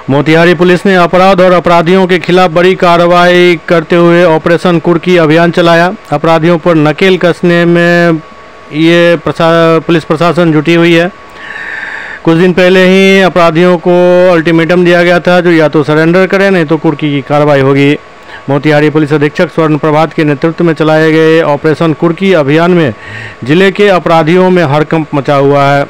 Motihari police ने अपराध और अपराधियों के खिलाफ बड़ी कार्रवाई करते हुए ऑपरेशन कुर्की अभियान चलाया। अपराधियों पर नकेल कसने में ये पुलिस प्रशासन जुटी हुई है। कुछ दिन पहले ही अपराधियों को अल्टीमेटम दिया गया था, जो या तो सरेंडर करें नहीं तो कुर्की की कार्रवाई होगी। मोतिहारी पुलिस अधीक्षक स्वर्ण प्रभात के नेतृत्व में चलाए गए ऑपरेशन कुर्की अभियान में जिले के अपराधियों में हड़कंप मचा हुआ है।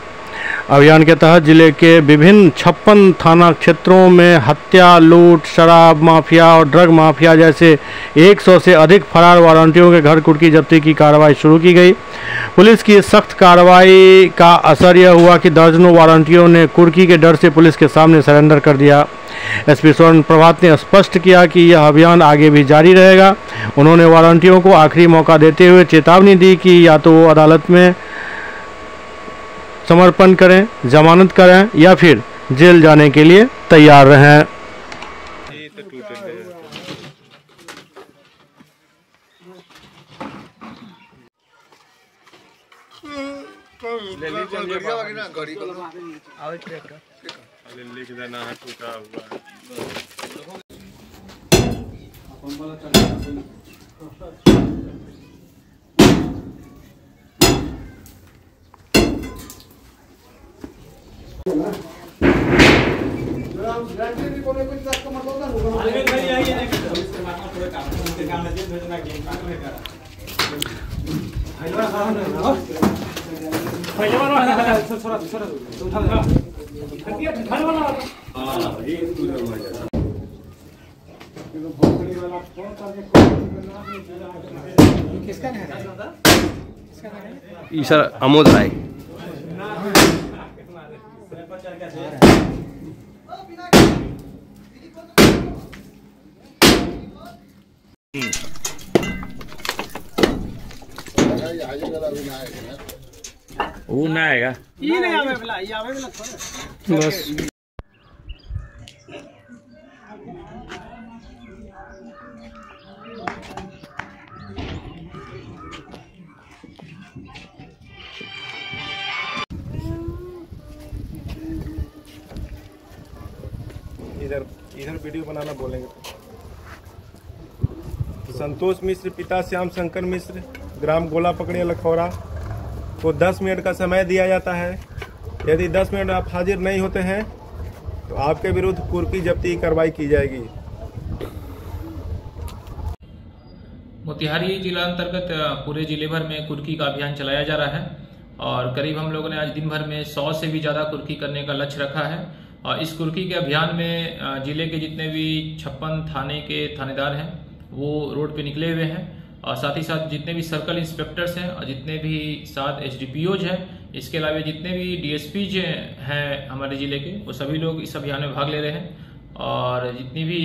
अभियान के तहत जिले के विभिन्न 56 थाना क्षेत्रों में हत्या, लूट, शराब माफिया और ड्रग माफिया जैसे 100 से अधिक फरार वारंटियों के घर कुर्की जब्ती की कार्रवाई शुरू की गई। पुलिस की सख्त कार्रवाई का असर यह हुआ कि दर्जनों वारंटियों ने कुर्की के डर से पुलिस के सामने सरेंडर कर दिया। एसपी स्वर्ण प्रभात ने स्पष्ट किया कि यह अभियान आगे भी जारी रहेगा। उन्होंने वारंटियों को आखिरी मौका देते हुए चेतावनी दी कि या तो वो अदालत में समर्पण करें, जमानत करें या फिर जेल जाने के लिए तैयार रहें। ईशर अमोद राय। वो ना आएगा ये नहीं आवे वाला थोड़ा बस इधर वीडियो बनाना बोलेंगे तो संतोष मिश्र पिता श्याम शंकर मिश्र, ग्राम गोला पकड़िया लखौरा को 10 मिनट का समय दिया जाता है। यदि 10 मिनट आप हाजिर नहीं होते हैं तो आपके विरुद्ध कुर्की जब्ती की कार्रवाई की जाएगी। मोतिहारी जिला अंतर्गत पूरे जिले भर में कुर्की का अभियान चलाया जा रहा है और करीब हम लोगों ने आज दिन भर में 100 से भी ज्यादा कुर्की करने का लक्ष्य रखा है। और इस कुर्की के अभियान में जिले के जितने भी 56 थाने के थानेदार हैं वो रोड पे निकले हुए हैं और साथ ही साथ जितने भी सर्कल इंस्पेक्टर्स हैं और जितने भी 7 HDPOज हैं, इसके अलावा जितने भी DSPज हैं हमारे जिले के, वो सभी लोग इस अभियान में भाग ले रहे हैं। और जितनी भी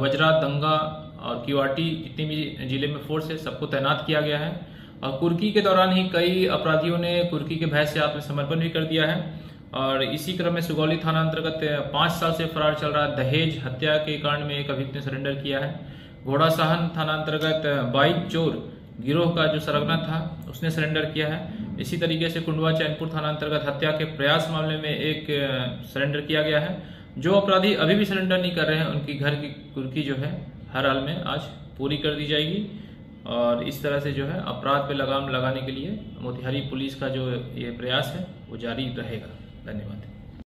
वज्रात, दंगा और QRT जितनी भी जिले में फोर्स है सबको तैनात किया गया है। और कुर्की के दौरान ही कई अपराधियों ने कुर्की के भय से आत्मसमर्पण भी कर दिया है। और इसी क्रम में सुगौली थाना अंतर्गत 5 साल से फरार चल रहा दहेज हत्या के कांड में एक अभियुक्त ने सरेंडर किया है। घोड़ा साहन थाना अंतर्गत बाइक चोर गिरोह का जो सरगना था उसने सरेंडर किया है। इसी तरीके से कुंडवा चैनपुर थाना अंतर्गत हत्या के प्रयास मामले में एक सरेंडर किया गया है। जो अपराधी अभी भी सरेंडर नहीं कर रहे हैं उनकी घर की कुर्की जो है हर हाल में आज पूरी कर दी जाएगी। और इस तरह से जो है अपराध पे लगाम लगाने के लिए मोतिहारी पुलिस का जो ये प्रयास है वो जारी रहेगा। धन्यवाद।